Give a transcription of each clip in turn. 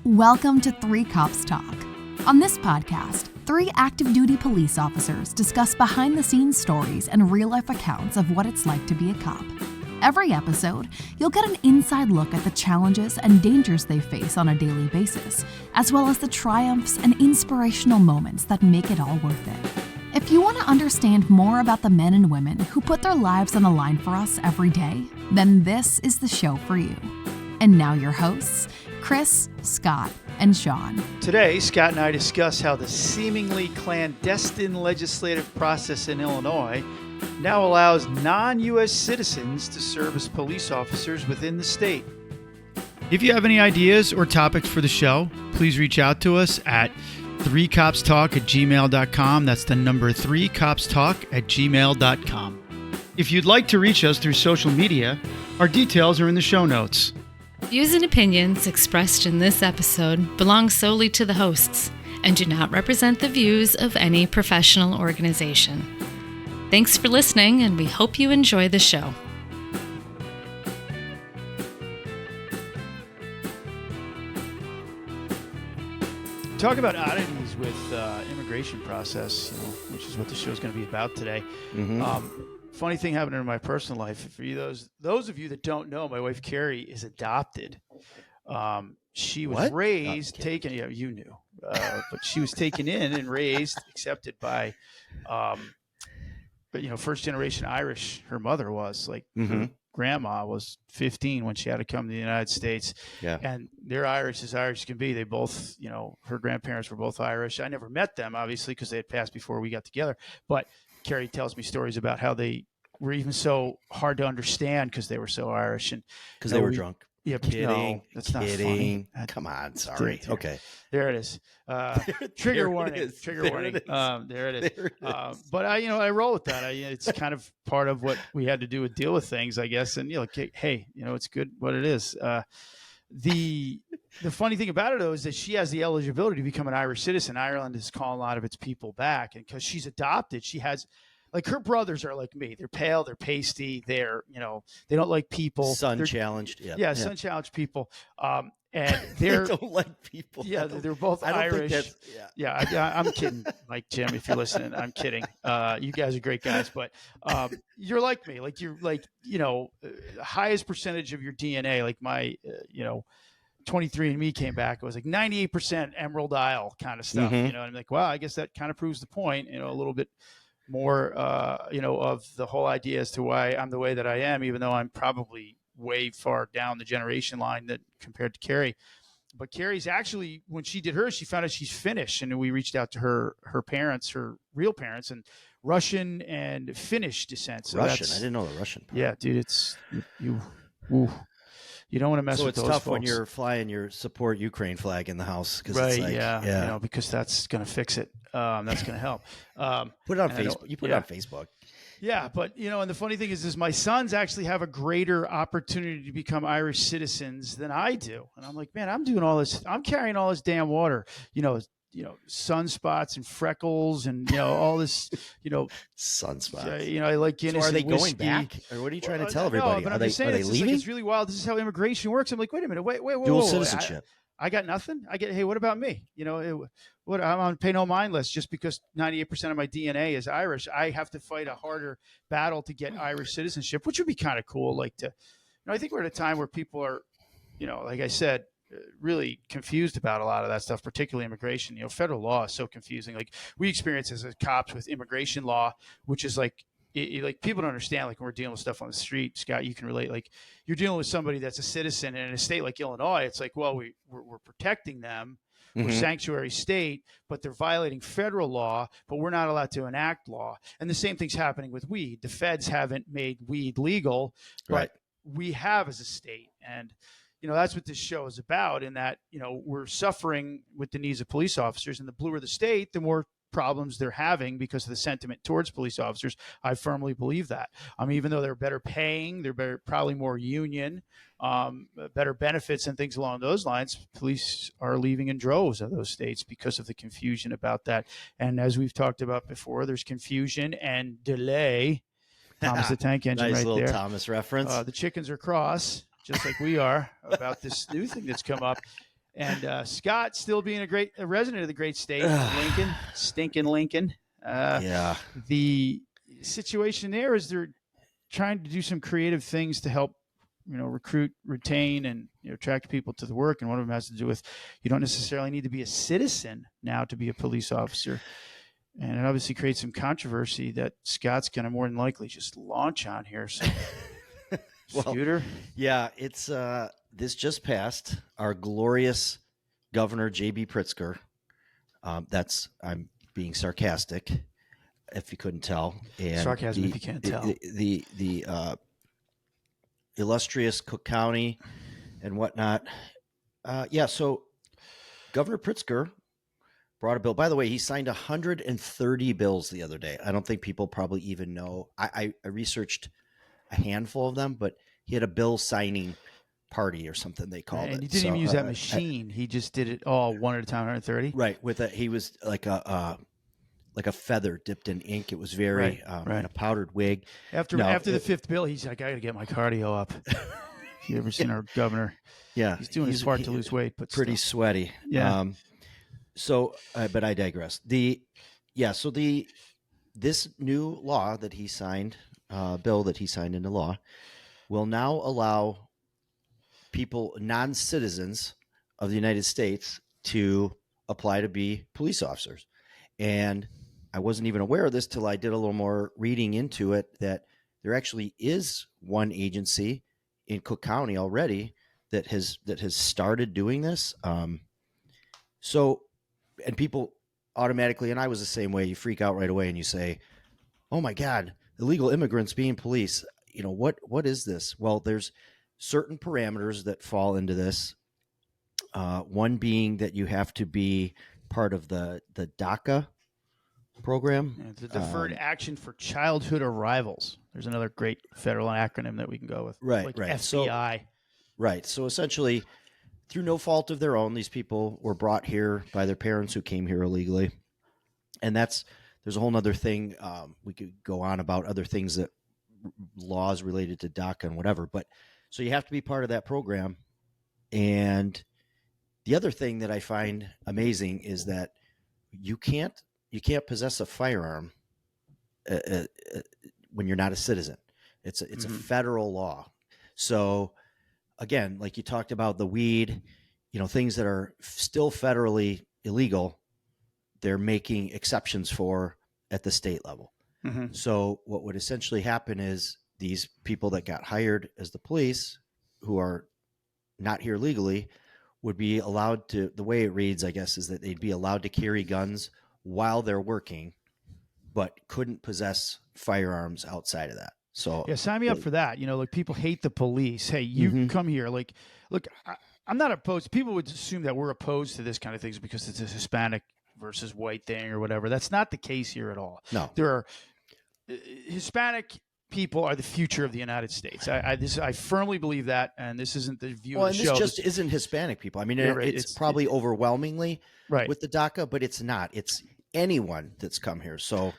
Welcome to Three Cops Talk. On this podcast, three active duty police officers discuss behind-the-scenes stories and real-life accounts of what it's like to be a cop. Every episode, you'll get an inside look at the challenges and dangers they face on a daily basis, as well as the triumphs and inspirational moments that make it all worth it. If you want to understand more about the men and women who put their lives on the line for us every day, then this is the show for you. And now your hosts, Chris, Scott, and Shaun. Today, Scott and I discuss how the seemingly clandestine legislative process in Illinois now allows non-U.S. citizens to serve as police officers within the state. If you have any ideas or topics for the show, please reach out to us at 3copstalk@gmail.com. That's the number 3copstalk@gmail.com. If you'd like to reach us through social media, our details are in the show notes. Views and opinions expressed in this episode belong solely to the hosts and do not represent the views of any professional organization. Thanks for listening, and we hope you enjoy the show. Talk about oddities with immigration process, which is what the show is going to be about today. Funny thing happened in my personal life. For you, those of you that don't know, my wife Carrie is adopted. She was raised, taken. Yeah, you knew, but she was taken in and raised, accepted by, first generation Irish. Her mother was her grandma was 15 when she had to come to the United States. Yeah, and they're Irish as Irish can be. They both, her grandparents were both Irish. I never met them, obviously, because they had passed before we got together, but Carrie tells me stories about how they were even so hard to understand because they were so Irish and because they were drunk. Yeah, kidding. No, that's not funny. Come on, sorry. Okay, there it is. Trigger warning. Trigger warning. There it is. But I roll with that. It's kind of part of what we had to do with deal with things, I guess. And hey, it's good what it is. The funny thing about it, though, is that she has the eligibility to become an Irish citizen. Ireland is calling a lot of its people back. And because she's adopted, she has, her brothers are like me. They're pale, they're pasty, they're, they don't like people. Sun-challenged. Yeah, sun-challenged people. And they're they don't like people. Yeah, they're both Irish. I'm kidding, Mike, Jim, if you're listening, I'm kidding. You guys are great guys, but you're like me. Highest percentage of your DNA, like my, 23andMe came back. It was 98% Emerald Isle kind of stuff, and I'm like, wow, I guess that kind of proves the point, a little bit more, of the whole idea as to why I'm the way that I am, even though I'm probably way far down the generation line that compared to Carrie. But Carrie's actually, when she did hers, she found out she's Finnish, and we reached out to her parents, her real parents, and Russian and Finnish descent. So Russian, I didn't know the Russian part. Yeah, dude, it's you don't want to mess with those folks. So it's tough when you're flying your support Ukraine flag in the house. Right, yeah. Because that's going to fix it. That's going to help. Put it on Facebook. You put it on Facebook. Yeah, but, and the funny thing is my sons actually have a greater opportunity to become Irish citizens than I do. And I'm like, man, I'm doing all this. I'm carrying all this damn water, sunspots and freckles and, all this, sunspots. I like Guinness. So are they and whiskey. going back? Or what are you trying to tell everybody? No, but are I'm just saying, they leaving? It's really wild. This is how immigration works. I'm like, wait a minute. Wait. Dual citizenship. I got nothing. Hey, what about me? I'm on pay no mind list just because 98% of my DNA is Irish. I have to fight a harder battle to get Irish citizenship, which would be kind of cool. I think we're at a time where people are, like I said, really confused about a lot of that stuff, particularly immigration. Federal law is so confusing. Like we experience as cops with immigration law, which is people don't understand, when we're dealing with stuff on the street, Scott, you can relate, you're dealing with somebody that's a citizen in a state like Illinois. It's we're protecting them. We're sanctuary state, but they're violating federal law, but we're not allowed to enact law. And the same thing's happening with weed. The feds haven't made weed legal, but we have as a state. And, that's what this show is about, in that, we're suffering with the needs of police officers, and the bluer the state, the more problems they're having because of the sentiment towards police officers. I firmly believe that. Even though they're better paying, they're probably more union, better benefits and things along those lines, police are leaving in droves of those states because of the confusion about that. And as we've talked about before, there's confusion and delay. Thomas the Tank Engine nice right little there. Thomas reference. The chickens are cross, just like we are, about this new thing that's come up. And Scott still being a resident of the great state, Lincoln, stinking Lincoln. The situation there is they're trying to do some creative things to help, recruit, retain, and attract people to the work. And one of them has to do with you don't necessarily need to be a citizen now to be a police officer. And it obviously creates some controversy that Scott's going to more than likely just launch on here. So, Scooter? Yeah, it's this just passed. Our glorious Governor J.B. Pritzker. I'm being sarcastic, if you couldn't tell. And sarcasm, if you can't tell. The illustrious Cook County and whatnot. So Governor Pritzker brought a bill. By the way, he signed 130 bills the other day. I don't think people probably even know. I researched a handful of them, but he had a bill signing party or something they called it. And he didn't even use that machine. He just did it all one at a time, 130. Right. He was like a feather dipped in ink. It was very in a powdered wig. After the fifth bill, he's like, I got to get my cardio up. If you ever seen our governor? Yeah, he's doing his part to lose weight, but pretty sweaty. Yeah. But I digress. This new law that he signed, bill that he signed into law, will now allow people, non-citizens of the United States, to apply to be police officers. And I wasn't even aware of this till I did a little more reading into it, that there actually is one agency in Cook County already that has started doing this. And people automatically, and I was the same way, you freak out right away and you say, oh my God, illegal immigrants being police. What is this? Well, there's certain parameters that fall into this. One being that you have to be part of the DACA program. It's a Deferred Action for Childhood Arrivals. There's another great federal acronym that we can go with. Right. FBI. So essentially, through no fault of their own, these people were brought here by their parents who came here illegally. And there's a whole other thing. We could go on about other things that laws related to DACA and whatever. But so you have to be part of that program. And the other thing that I find amazing is that you can't possess a firearm when you're not a citizen. It's a federal law. So again, like you talked about the weed, things that are still federally illegal, they're making exceptions for at the state level. Mm-hmm. So what would essentially happen is these people that got hired as the police, who are not here legally, would be allowed to, the way it reads, I guess, is that they'd be allowed to carry guns while they're working, but couldn't possess firearms outside of that. So yeah, sign me up for that. People hate the police. Hey, you come here. Look, I'm not opposed. People would assume that we're opposed to this kind of things because it's a Hispanic versus white thing or whatever. That's not the case here at all. No, there are Hispanic people are the future of the United States. I firmly believe that, and this isn't the view of the show. This just isn't Hispanic people. I mean, it's probably overwhelmingly with the DACA, but it's not. It's anyone that's come here. So,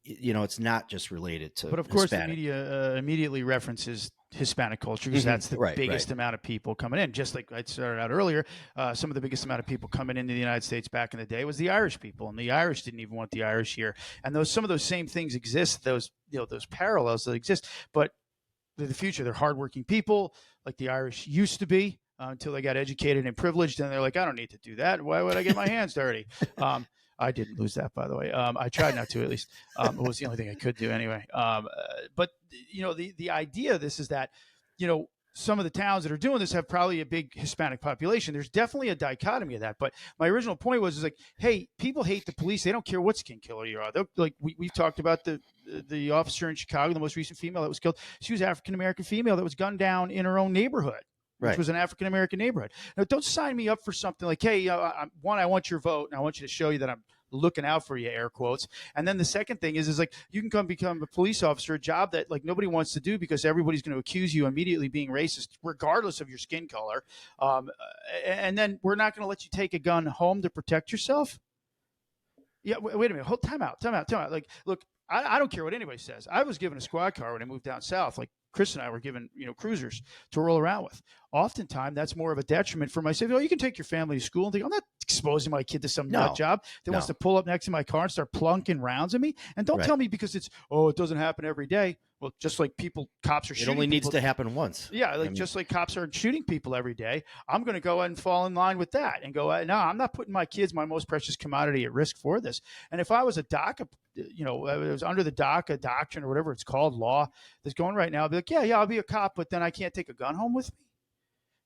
it's not just related to. But of course, the media immediately references Hispanic culture because that's the biggest amount of people coming in. Just like I started out earlier, some of the biggest amount of people coming into the United States back in the day was the Irish people, and the Irish didn't even want the Irish here. And some of those same things exist. Those parallels that exist, but in the future, they're hardworking people like the Irish used to be until they got educated and privileged, and they're like, I don't need to do that. Why would I get my hands dirty? I didn't lose that, by the way. I tried not to, at least. It was the only thing I could do anyway. But the idea of this is that, some of the towns that are doing this have probably a big Hispanic population. There's definitely a dichotomy of that. But my original point was like, hey, people hate the police. They don't care what skin color you are. Like we've talked about the officer in Chicago, the most recent female that was killed. She was an African-American female that was gunned down in her own neighborhood. Which was an African-American neighborhood. Now, don't sign me up for something like, hey, I want your vote, and I want you to show you that I'm looking out for you, air quotes. And then the second thing is like, you can come become a police officer, a job that like nobody wants to do because everybody's going to accuse you immediately being racist, regardless of your skin color. And then we're not going to let you take a gun home to protect yourself. Yeah, wait a minute. Time out. Like, look, I don't care what anybody says. I was given a squad car when I moved down south, like Chris and I were given, cruisers to roll around with. Oftentimes, that's more of a detriment for my safety. Oh, you can take your family to school and think, I'm not exposing my kid to some nut job that wants to pull up next to my car and start plunking rounds at me. And don't tell me because it doesn't happen every day. Well, just like cops are shooting. It only needs people, to happen once. Yeah, just like cops are shooting people every day, I'm going to go ahead and fall in line with that and go, no, I'm not putting my kids, my most precious commodity, at risk for this. And if I was a DACA, it was under the DACA doctrine or whatever it's called, law that's going right now, I'd be like, yeah, I'll be a cop, but then I can't take a gun home with me.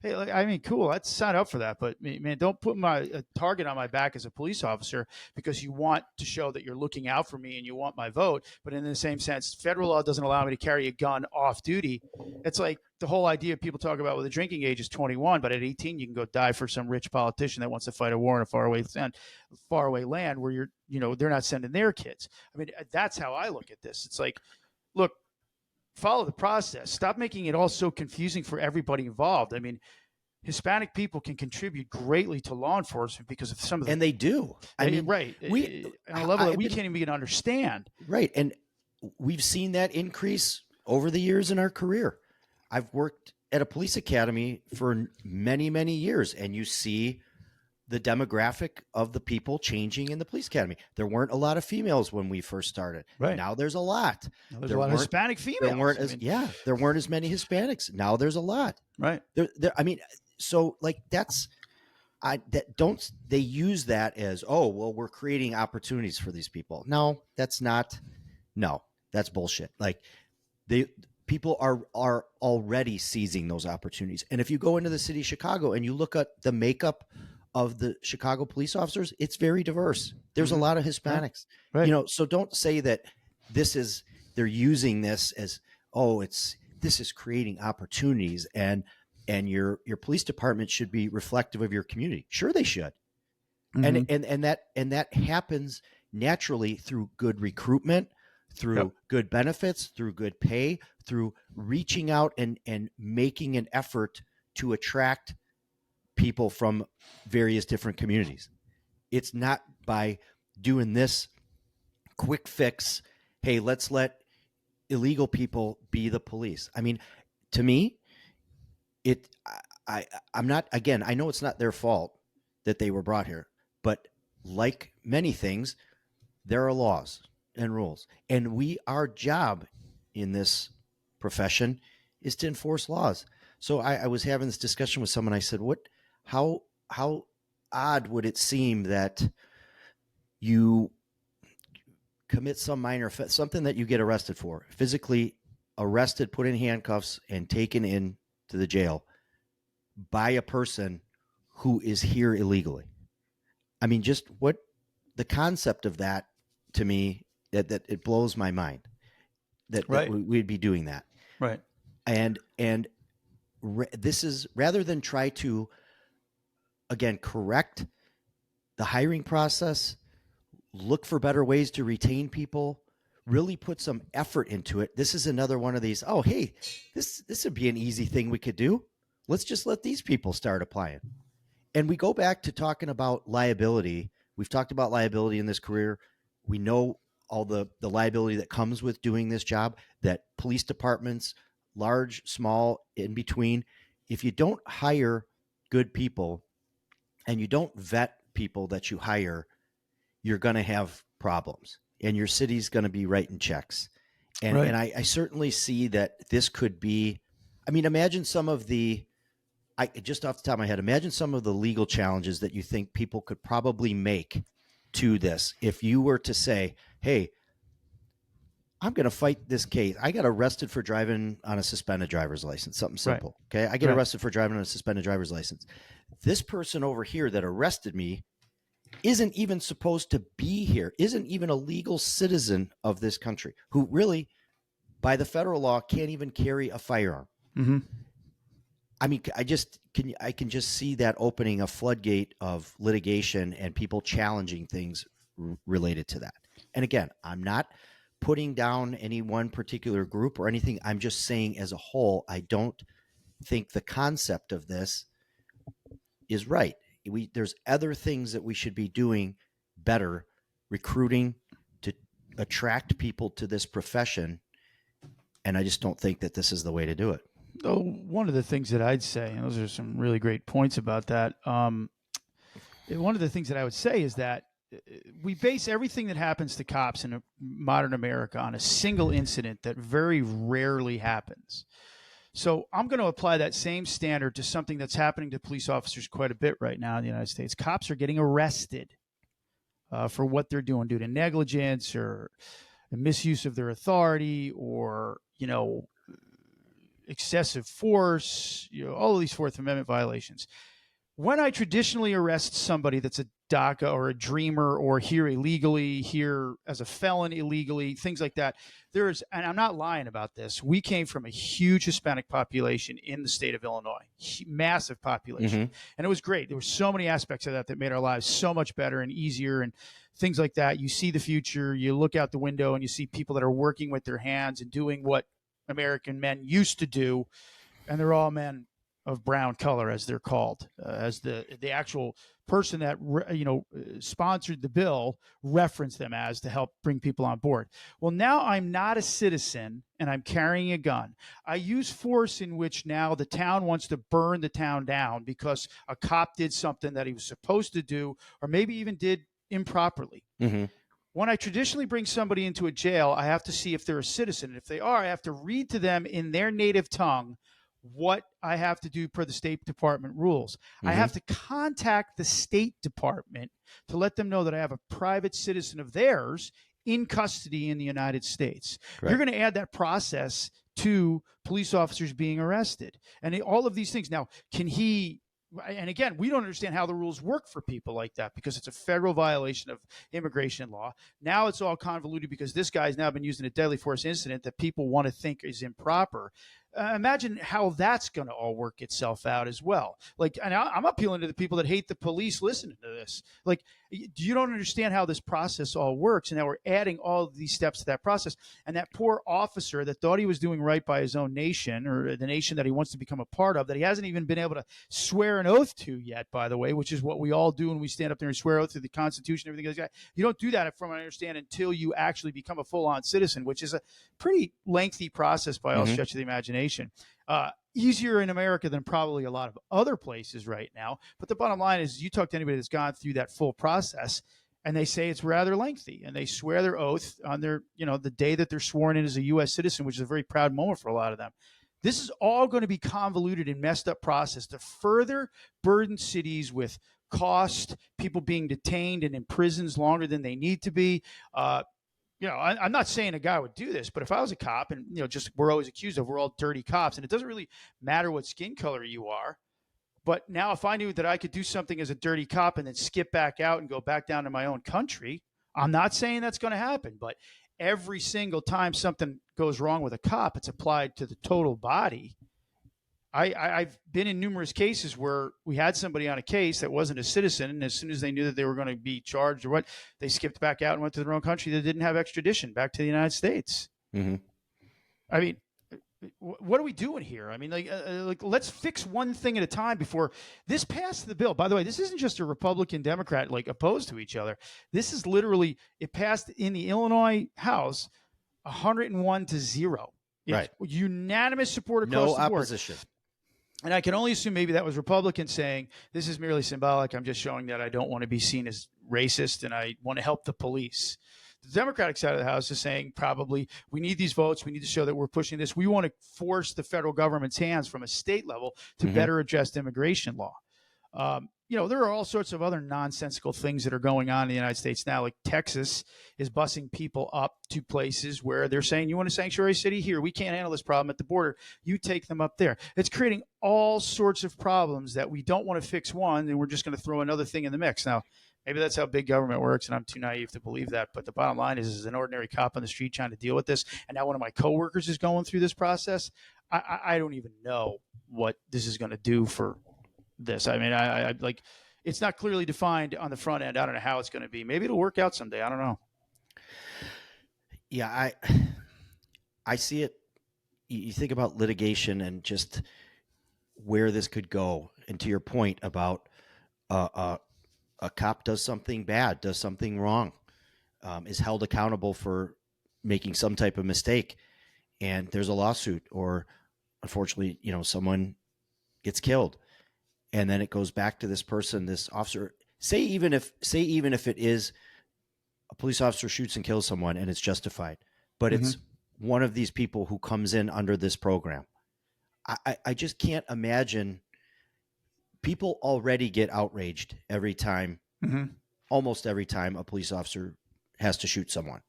Hey, cool. I'd sign up for that, but man, don't put a target on my back as a police officer because you want to show that you're looking out for me and you want my vote. But in the same sense, federal law doesn't allow me to carry a gun off duty. It's like the whole idea people talk about with the drinking age is 21, but at 18 you can go die for some rich politician that wants to fight a war in a faraway land where they're not sending their kids. I mean, that's how I look at this. It's like, look, follow the process. Stop making it all so confusing for everybody involved. I mean, Hispanic people can contribute greatly to law enforcement because of some of the... And they do. I mean, right. On a level that we can't even understand. Right. And we've seen that increase over the years in our career. I've worked at a police academy for many, many years, and you see the demographic of the people changing in the police academy. There weren't a lot of females when we first started. Right. Now there's a lot. There's a lot of Hispanic females. There weren't as many Hispanics. Now there's a lot. Right. They use that as, we're creating opportunities for these people. No, that's bullshit. Like people are already seizing those opportunities. And if you go into the city of Chicago and you look at the makeup of the Chicago police officers, it's very diverse. There's a lot of Hispanics, right. So don't say that they're using this as, this is creating opportunities and your police department should be reflective of your community. Sure, they should. And that happens naturally through good recruitment, through good benefits, through good pay, through reaching out and making an effort to attract people from various different communities. It's not by doing this quick fix. Hey, let's let illegal people be the police. I mean, to me, I'm not, again, I know it's not their fault that they were brought here, but like many things, there are laws and rules. And our job in this profession is to enforce laws. So I was having this discussion with someone. I said, how odd would it seem that you commit some minor offense, something that you get arrested for, physically arrested, put in handcuffs, and taken in to the jail by a person who is here illegally? I mean, just what the concept of that, to me, that it blows my mind that we'd be doing that. Right. And this is, rather than try to, again, correct the hiring process, look for better ways to retain people, really put some effort into it. This is another one of these, this would be an easy thing we could do. Let's just let these people start applying. And we go back to talking about liability. We've talked about liability in this career. We know all the liability that comes with doing this job, that police departments, large, small, in between, if you don't hire good people and you don't vet people that you hire, you're going to have problems and your city's going to be writing checks. And, and I certainly see that this could be, I mean, imagine some of just off the top of my head, imagine some of the legal challenges that you think people could probably make to this. If you were to say, hey, I'm going to fight this case. I got arrested for driving on a suspended driver's license, something simple. Right. Okay. I get arrested for driving on a suspended driver's license. This person over here that arrested me isn't even supposed to be here, isn't even a legal citizen of this country, who really, by the federal law, can't even carry a firearm. Mm-hmm. I mean, I can just see that opening a floodgate of litigation and people challenging things related to that. And again, I'm not putting down any one particular group or anything. I'm just saying as a whole, I don't think the concept of this is right. There's other things that we should be doing better, recruiting to attract people to this profession. And I just don't think that this is the way to do it. Oh, one of the things that I'd say, and those are some really great points about that. One of the things that I would say is that we base everything that happens to cops in modern America on a single incident that very rarely happens. So I'm going to apply that same standard to something that's happening to police officers quite a bit right now in the United States. Cops are getting arrested for what they're doing due to negligence or misuse of their authority, or excessive force, all of these Fourth Amendment violations. When I traditionally arrest somebody that's a DACA or a dreamer or here illegally, here as a felon illegally, things like that, and I'm not lying about this, we came from a huge Hispanic population in the state of Illinois, massive population. And it was great. There were so many aspects of that made our lives so much better and easier and things like that. You see the future, you look out the window and you see people that are working with their hands and doing what American men used to do, and they're all men of brown color, as they're called, as the actual person that sponsored the bill referenced them as to help bring people on board. Well, now I'm not a citizen and I'm carrying a gun. I use force in which now the town wants to burn the town down because a cop did something that he was supposed to do, or maybe even did improperly. When I traditionally bring somebody into a jail, I have to see if they're a citizen. And if they are, I have to read to them in their native tongue what I have to do per the State Department rules. I have to contact the State Department to let them know that I have a private citizen of theirs in custody in the United States. Correct. You're going to add that process to police officers being arrested and all of these things. Now, and again, we don't understand how the rules work for people like that because it's a federal violation of immigration law. Now it's all convoluted because this guy's now been using a deadly force incident that people want to think is improper. Imagine how that's going to all work itself out as well. And I'm appealing to the people that hate the police listening to this. You don't understand how this process all works. And now we're adding all of these steps to that process. And that poor officer that thought he was doing right by his own nation, or the nation that he wants to become a part of, that he hasn't even been able to swear an oath to yet, by the way, which is what we all do when we stand up there and swear oath to the Constitution, everything like that. You don't do that, from what I understand, until you actually become a full-on citizen, which is a pretty lengthy process by all stretch of the imagination. Easier in America than probably a lot of other places right now. But the bottom line is, you talk to anybody that's gone through that full process, and they say it's rather lengthy, and they swear their oath on their, the day that they're sworn in as a U.S. citizen, which is a very proud moment for a lot of them. This is all going to be convoluted and messed up process to further burden cities with cost, people being detained and in prisons longer than they need to be. I'm not saying a guy would do this, but if I was a cop, and we're always accused of, we're all dirty cops, and it doesn't really matter what skin color you are. But now if I knew that I could do something as a dirty cop and then skip back out and go back down to my own country, I'm not saying that's going to happen, but every single time something goes wrong with a cop, it's applied to the total body. I've been in numerous cases where we had somebody on a case that wasn't a citizen, and as soon as they knew that they were going to be charged or what, they skipped back out and went to their own country that didn't have extradition back to the United States. I mean, what are we doing here? I mean, let's fix one thing at a time before this passed the bill. By the way, this isn't just a Republican Democrat opposed to each other. This is literally, it passed in the Illinois House 101-0. Right. Unanimous support across the board. No opposition. And I can only assume maybe that was Republicans saying, this is merely symbolic. I'm just showing that I don't want to be seen as racist and I want to help the police. The Democratic side of the House is saying, probably, we need these votes. We need to show that we're pushing this. We want to force the federal government's hands from a state level to better address immigration law. There are all sorts of other nonsensical things that are going on in the United States now. Like Texas is busing people up to places where they're saying, you want a sanctuary city here? We can't handle this problem at the border. You take them up there. It's creating all sorts of problems that we don't want to fix one, and we're just going to throw another thing in the mix. Now, maybe that's how big government works, and I'm too naive to believe that. But the bottom line is, as an ordinary cop on the street trying to deal with this, and now one of my coworkers is going through this process, I don't even know what this is going to do for this. I mean, I it's not clearly defined on the front end. I don't know how it's going to be. Maybe it'll work out someday. I don't know. Yeah, I see it. You think about litigation and just where this could go. And to your point about a cop does something bad, does something wrong, is held accountable for making some type of mistake. and there's a lawsuit, or unfortunately, someone gets killed, and then it goes back to this person, this officer. Say even if it is a police officer shoots and kills someone and it's justified, but it's one of these people who comes in under this program. I just can't imagine. People already get outraged every time, almost every time a police officer has to shoot someone.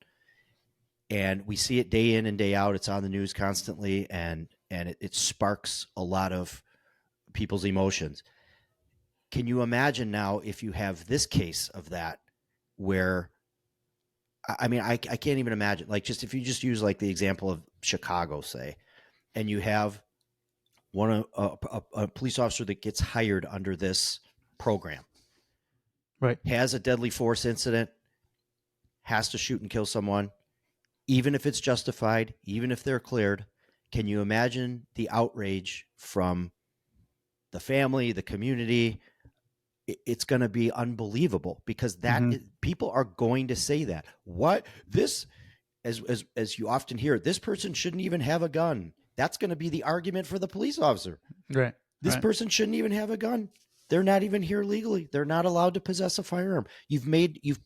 And we see it day in and day out. It's on the news constantly, and it sparks a lot of people's emotions. Can you imagine now if you have this case of that, where, I mean, I can't even imagine, like, just if you just use like the example of Chicago, say, and you have a police officer that gets hired under this program, right, has a deadly force incident, has to shoot and kill someone, even if it's justified, even if they're cleared. Can you imagine the outrage from the family, the community? It's going to be unbelievable, because people are going to say that. What this, as you often hear, this person shouldn't even have a gun. That's going to be the argument for the police officer. Right. This person shouldn't even have a gun. They're not even here legally. They're not allowed to possess a firearm. You've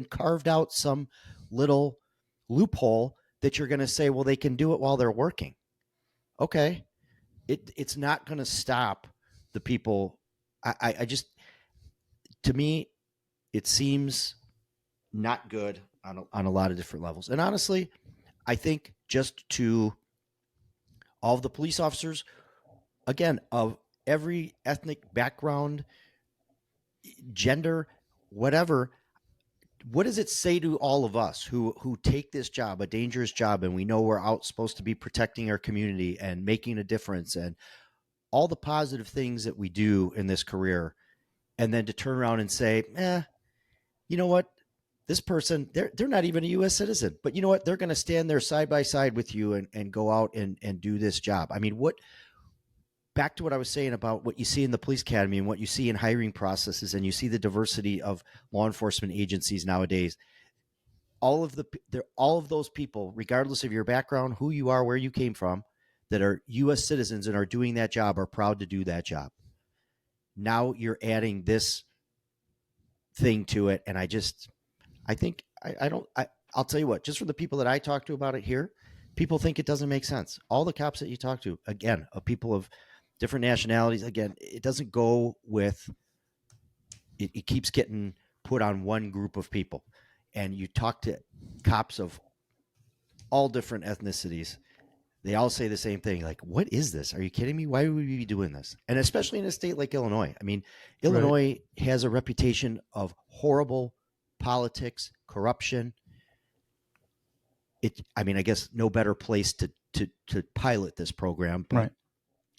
carved out some little loophole that you're going to say, well, they can do it while they're working. Okay. It's not going to stop the people. I just, to me, it seems not good on a lot of different levels. And honestly, I think just to all of the police officers, again, of every ethnic background, gender, whatever, what does it say to all of us who take this job, a dangerous job, and we know we're out supposed to be protecting our community and making a difference and all the positive things that we do in this career, and then to turn around and say, you know what? This person, they're not even a U.S. citizen, but you know what? They're going to stand there side by side with you and go out and do this job. I mean, back to what I was saying about what you see in the police academy and what you see in hiring processes, and you see the diversity of law enforcement agencies nowadays. All of those people, regardless of your background, who you are, where you came from, that are U.S. citizens and are doing that job, are proud to do that job. Now you're adding this thing to it, and I'll tell you what, just for the people that I talk to about it here, people think it doesn't make sense. All the cops that you talk to, again, of people of different nationalities, again, it doesn't go with, it keeps getting put on one group of people. And you talk to cops of all different ethnicities, they all say the same thing. Like, what is this? Are you kidding me? Why would we be doing this? And especially in a state like Illinois. I mean, Illinois has a reputation of horrible politics, corruption. I guess no better place to pilot this program, but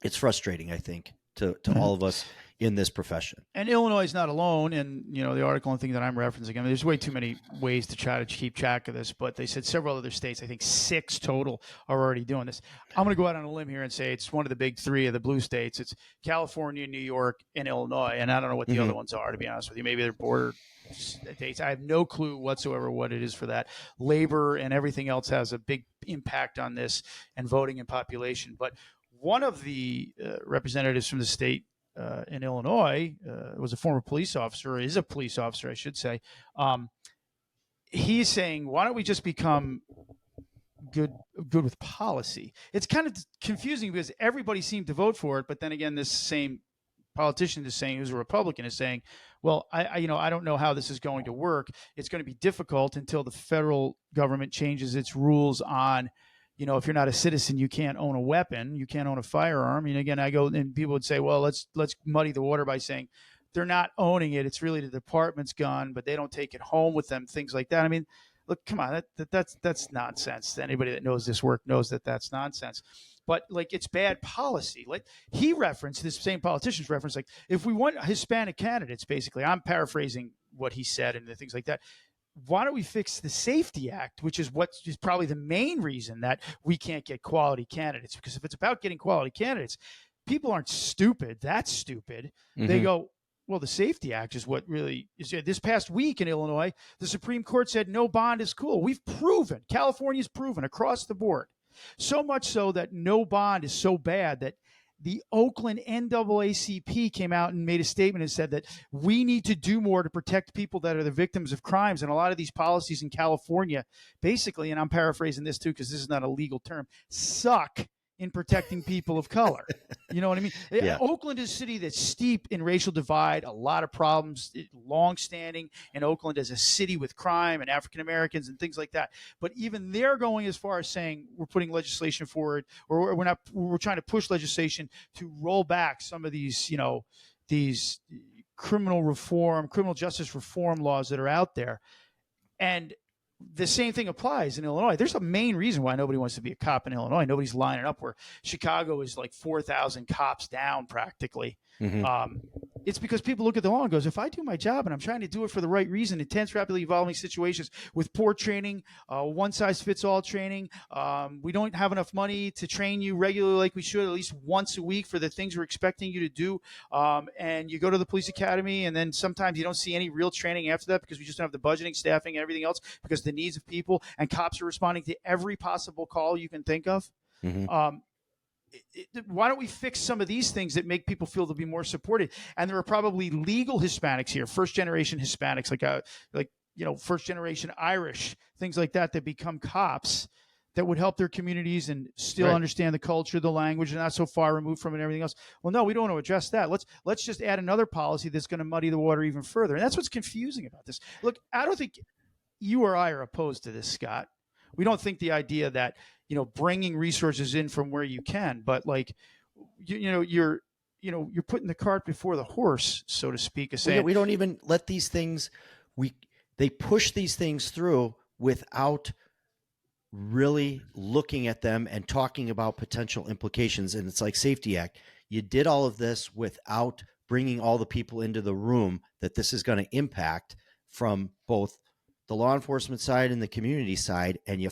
it's frustrating, I think, to all of us in this profession. And Illinois is not alone. And, the article and thing that I'm referencing, I mean, there's way too many ways to try to keep track of this, but they said several other states, I think 6 total, are already doing this. I'm going to go out on a limb here and say it's one of the big 3 of the blue states. It's California, New York, and Illinois. And I don't know what the other ones are, to be honest with you. Maybe they're border states. I have no clue whatsoever what it is for that. Labor and everything else has a big impact on this, and voting and population. But one of the representatives from the state in Illinois was a former police officer, or is a police officer, I should say. He's saying, why don't we just become good with policy? It's kind of confusing because everybody seemed to vote for it, but then again, this same politician is saying, who's a Republican, is saying, well, I don't know how this is going to work. It's going to be difficult until the federal government changes its rules on, if you're not a citizen, you can't own a weapon, you can't own a firearm. And again, I go, and people would say, well, let's muddy the water by saying they're not owning it. It's really the department's gun, but they don't take it home with them, things like that. I mean, look, come on, that's nonsense. Anybody that knows this work knows that that's nonsense. But it's bad policy. Like he referenced, this same politician's reference, like if we want Hispanic candidates, basically, I'm paraphrasing what he said and the things like that. Why don't we fix the Safety Act, which is what is probably the main reason that we can't get quality candidates? Because if it's about getting quality candidates, people aren't stupid. That's stupid. They go, well, the Safety Act is what really is. This past week in Illinois, the Supreme Court said no bond is cool. California's proven across the board So much so that no bond is so bad that the Oakland NAACP came out and made a statement and said that we need to do more to protect people that are the victims of crimes. And a lot of these policies in California, basically, and I'm paraphrasing this too because this is not a legal term, suck in protecting people of color. You know what I mean? Yeah. Oakland is a city that's steep in racial divide, a lot of problems, long-standing in Oakland as a city with crime and African Americans and things like that. But even they're going as far as saying we're putting legislation forward, or we're trying to push legislation to roll back some of these, these criminal justice reform laws that are out there. And the same thing applies in Illinois. There's a main reason why nobody wants to be a cop in Illinois. Nobody's lining up where Chicago is like 4,000 cops down practically. Mm-hmm. It's because people look at the law and goes, if I do my job and I'm trying to do it for the right reason, in tense, rapidly evolving situations with poor training, one size fits all training, we don't have enough money to train you regularly like we should, at least once a week for the things we're expecting you to do. And you go to the police academy and then sometimes you don't see any real training after that because we just don't have the budgeting, staffing, and everything else because the needs of people, and cops are responding to every possible call you can think of. Mm-hmm. Why don't we fix some of these things that make people feel to be more supported? And there are probably legal Hispanics here, first generation Hispanics, like first generation Irish, things like that become cops that would help their communities and still understand the culture, the language, and not so far removed from it and everything else. Well, no, we don't want to address that. Let's just add another policy that's going to muddy the water even further. And that's what's confusing about this. Look, I don't think you or I are opposed to this, Scott. We don't think the idea that bringing resources in from where you can, but like you're putting the cart before the horse, so to speak. We don't even let these things. They push these things through without really looking at them and talking about potential implications. And it's like Safety Act. You did all of this without bringing all the people into the room that this is going to impact from both the law enforcement side and the community side, and you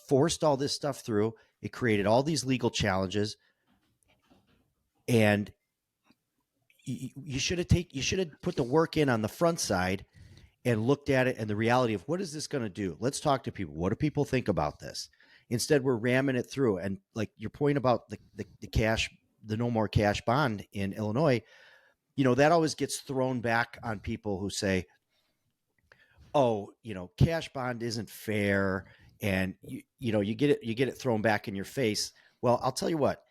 forced all this stuff through. It created all these legal challenges, and you should have put the work in on the front side and looked at it and the reality of what is this going to do. Let's talk to people. What do people think about this? Instead, we're ramming it through. And like your point about the cash, the no more cash bond in Illinois, that always gets thrown back on people who say, oh, cash bond isn't fair, and you get it thrown back in your face. Well, I'll tell you what.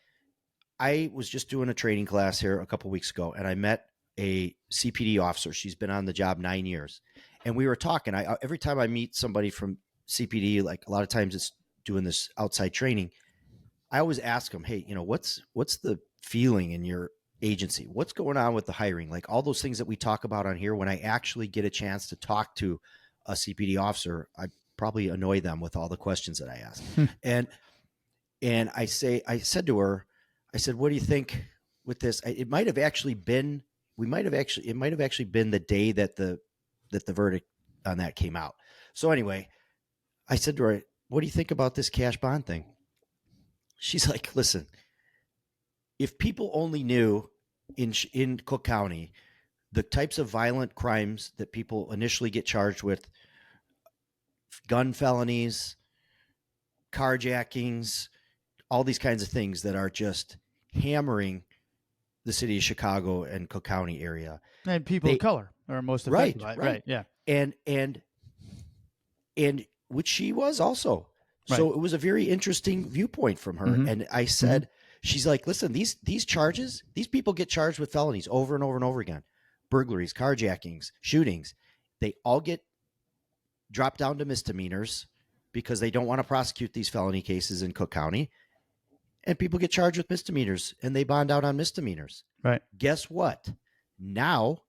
I was just doing a training class here a couple of weeks ago, and I met a CPD officer. She's been on the job 9 years, and we were talking. Every time I meet somebody from CPD, like a lot of times it's doing this outside training, I always ask them, hey, what's the feeling in your agency? What's going on with the hiring? Like all those things that we talk about on here, when I actually get a chance to talk to a CPD officer, I probably annoy them with all the questions that I ask. And I said to her, what do you think with this? It might have actually been the day that the verdict on that came out. So anyway, I said to her, what do you think about this cash bond thing? She's like, listen, if people only knew in Cook County the types of violent crimes that people initially get charged with, gun felonies, carjackings, all these kinds of things that are just hammering the city of Chicago and Cook County area. And people of color are most affected by it. Right. Yeah. And which she was also. So it was a very interesting viewpoint from her. Mm-hmm. And I said, she's like, listen, these charges, these people get charged with felonies over and over and over again. Burglaries, carjackings, shootings. They all get dropped down to misdemeanors because they don't want to prosecute these felony cases in Cook County. And people get charged with misdemeanors and they bond out on misdemeanors. Right. Guess what? Now,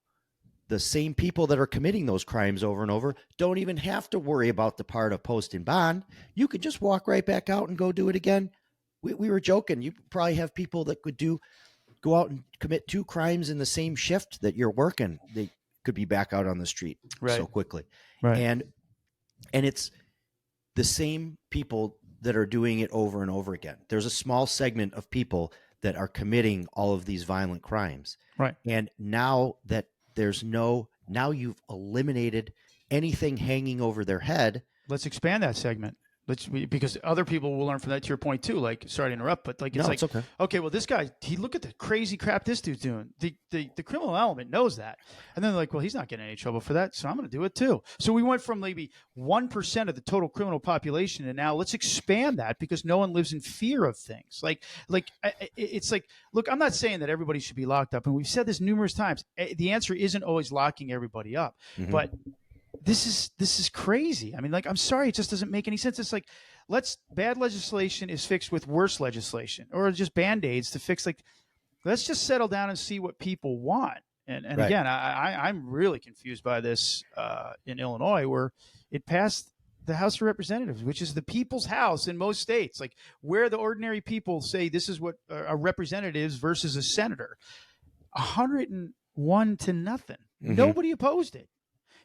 the same people that are committing those crimes over and over don't even have to worry about the part of posting bond. You could just walk right back out and go do it again. We were joking. You probably have people that could go out and commit 2 crimes in the same shift that you're working. They could be back out on the street so quickly. Right. And it's the same people that are doing it over and over again. There's a small segment of people that are committing all of these violent crimes. Right. And now that now you've eliminated anything hanging over their head. Let's expand that segment. Because other people will learn from that. To your point too. Like, sorry to interrupt, but like, it's okay. Okay, well, this guy, look at the crazy crap this dude's doing. The criminal element knows that, and then they're like, well, he's not getting any trouble for that, so I'm going to do it too. So we went from maybe 1% of the total criminal population, and now let's expand that because no one lives in fear of things. It's like, look, I'm not saying that everybody should be locked up, and we've said this numerous times. The answer isn't always locking everybody up, but this is crazy. I mean, like, I'm sorry, it just doesn't make any sense. It's like, bad legislation is fixed with worse legislation, or just Band-Aids to fix, like, let's just settle down and see what people want. And Right. again, I'm really confused by this in Illinois, where it passed the House of Representatives, which is the people's house in most states, like where the ordinary people say this is what a representative is versus a senator. 101 to nothing. Nobody opposed it.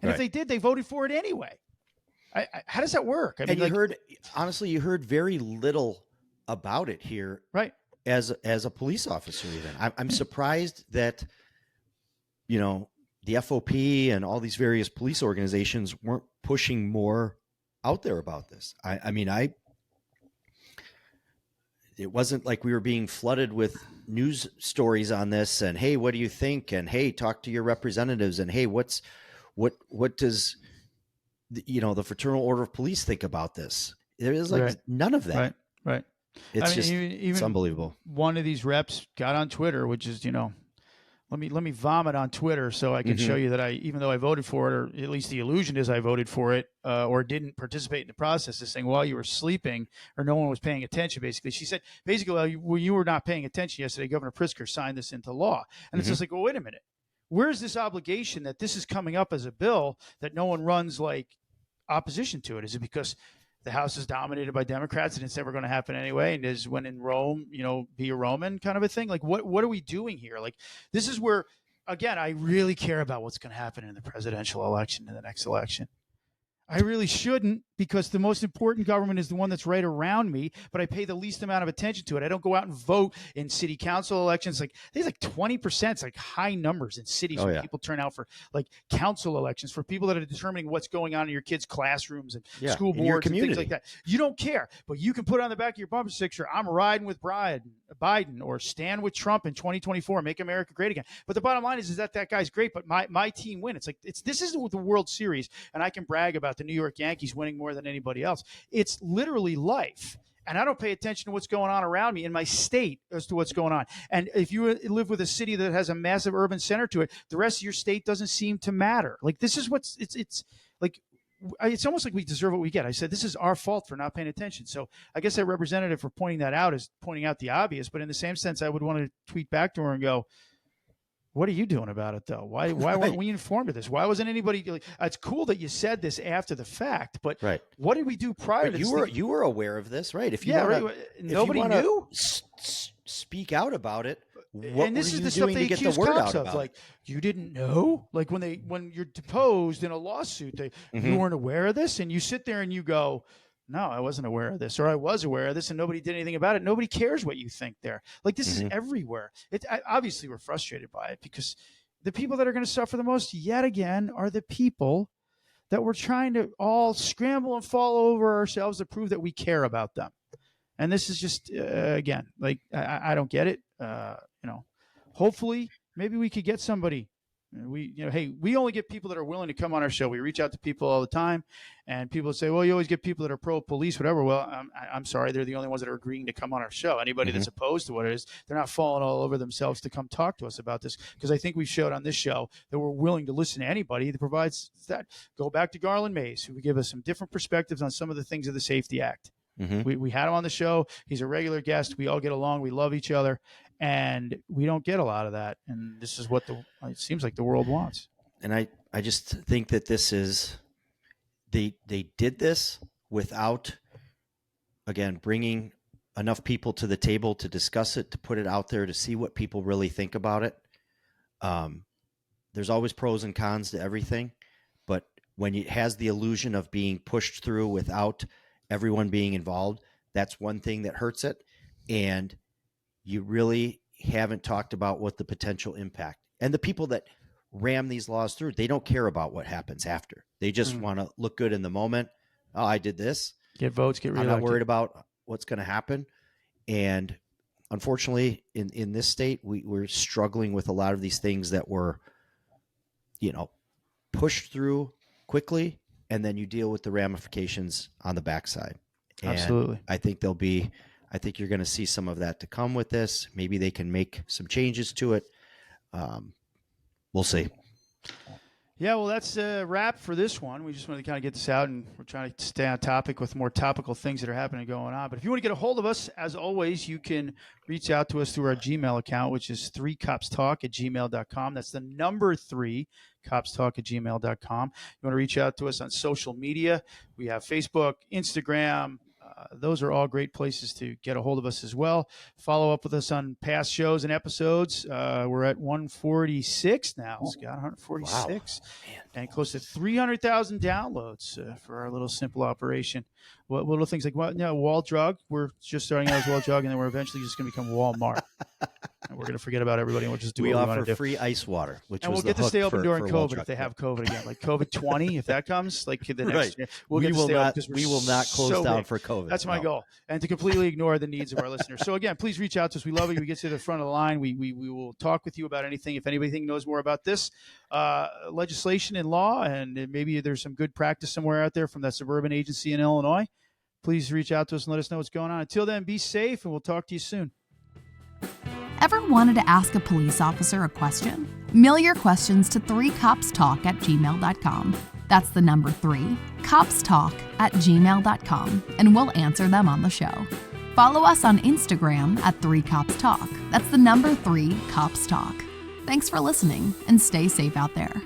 And if they did, they voted for it anyway. How does that work? I mean, you heard very little about it here, right? As a police officer, even I'm surprised that, the FOP and all these various police organizations weren't pushing more out there about this. It wasn't like we were being flooded with news stories on this, and hey, what do you think? And hey, talk to your representatives, and hey, what does the Fraternal Order of Police think about this? There is none of that. Right. It's unbelievable. One of these reps got on Twitter, which is, let me vomit on Twitter so I can show you that even though I voted for it, or at least the illusion is I voted for it, or didn't participate in the process, is saying while you were sleeping or no one was paying attention. Basically, she said, when you were not paying attention yesterday, Governor Pritzker signed this into law, and it's just like, well, wait a minute. Where's this obligation that this is coming up as a bill that no one runs like opposition to it? Is it because the House is dominated by Democrats and it's never going to happen anyway? And is when in Rome, be a Roman kind of a thing? Like, what are we doing here? Like, this is where, again, I really care about what's going to happen in the presidential election, in the next election. I really shouldn't, because the most important government is the one that's right around me, but I pay the least amount of attention to it. I don't go out and vote in city council elections. There's 20%. It's like high numbers in cities when people turn out for like council elections, for people that are determining what's going on in your kids' classrooms and school boards and things like that. You don't care, but you can put on the back of your bumper sticker, I'm riding with Biden, or stand with Trump in 2024, make America great again. But the bottom line is that guy's great, but my team win. It's like, this isn't the World Series, and I can brag about the New York Yankees winning more than anybody else. It's literally life. And I don't pay attention to what's going on around me in my state as to what's going on. And if you live with a city that has a massive urban center to it, the rest of your state doesn't seem to matter. Like, this is it's like, it's almost like we deserve what we get. I said, this is our fault for not paying attention. So I guess that representative for pointing that out is pointing out the obvious. But in the same sense, I would want to tweet back to her and go, what are you doing about it, though? Why weren't we informed of this? Why wasn't anybody? It's cool that you said this after the fact, but what did we do prior to this? You were aware of this, right? If you nobody knew. Speak out about it. And this is the stuff they accuse cops of. Like, you didn't know? Like, when you're deposed in a lawsuit, you weren't aware of this, and you sit there and you go, no, I wasn't aware of this, or I was aware of this and nobody did anything about it. Nobody cares what you think there. Like, this is everywhere. Obviously, we're frustrated by it, because the people that are going to suffer the most yet again are the people that we're trying to all scramble and fall over ourselves to prove that we care about them. And this is just, again, like, I don't get it. Hopefully maybe we could get somebody. We only get people that are willing to come on our show. We reach out to people all the time, and people say, well, you always get people that are pro-police, whatever. Well, I'm sorry. They're the only ones that are agreeing to come on our show. Anybody that's opposed to what it is, they're not falling all over themselves to come talk to us about this, because I think we've showed on this show that we're willing to listen to anybody that provides that. Go back to Garland Mays, who would give us some different perspectives on some of the things of the Safety Act. We had him on the show. He's a regular guest. We all get along. We love each other. And we don't get a lot of that. And this is what it seems like the world wants. And I just think that this is, they did this without, again, bringing enough people to the table to discuss it, to put it out there, to see what people really think about it. There's always pros and cons to everything. But when it has the illusion of being pushed through without everyone being involved, that's one thing that hurts it. And you really haven't talked about what the potential impact, and the people that ram these laws through, they don't care about what happens after. They just want to look good in the moment. Oh, I did this. Get votes, get I'm reelected. not worried about what's going to happen. And unfortunately, in this state, we're struggling with a lot of these things that were, pushed through quickly, and then you deal with the ramifications on the backside. And Absolutely. I think you're going to see some of that to come with this. Maybe they can make some changes to it. We'll see. Yeah, well, that's a wrap for this one. We just wanted to kind of get this out, and we're trying to stay on topic with more topical things that are happening and going on. But if you want to get a hold of us, as always, you can reach out to us through our Gmail account, which is 3copstalk@gmail.com. That's the number 3, copstalk@gmail.com. You want to reach out to us on social media. We have Facebook, Instagram. Those are all great places to get a hold of us as well. Follow up with us on past shows and episodes. We're at 146 now, Scott, 146. Wow. And close to 300,000 downloads for our little simple operation. What little things like Wall Drug. We're just starting out as Wall Drug, and then we're eventually just going to become Walmart. And we're going to forget about everybody and we'll just do what we want to do. We offer free ice water, and we'll get to stay open during COVID if they have COVID again, like COVID 20. If that comes, like the next year, we'll get to stay open because we will not close down for COVID. That's my goal, and to completely ignore the needs of our listeners. So again, please reach out to us. We love you. We get to the front of the line. We will talk with you about anything. If anybody knows more about this legislation and law, and maybe there's some good practice somewhere out there from that suburban agency in Illinois, please reach out to us and let us know what's going on. Until then, be safe, and we'll talk to you soon. Ever wanted to ask a police officer a question? Mail your questions to 3copstalk@gmail.com. That's the number 3, copstalk@gmail.com, and we'll answer them on the show. Follow us on Instagram at 3copstalk. That's the number 3, copstalk. Thanks for listening, and stay safe out there.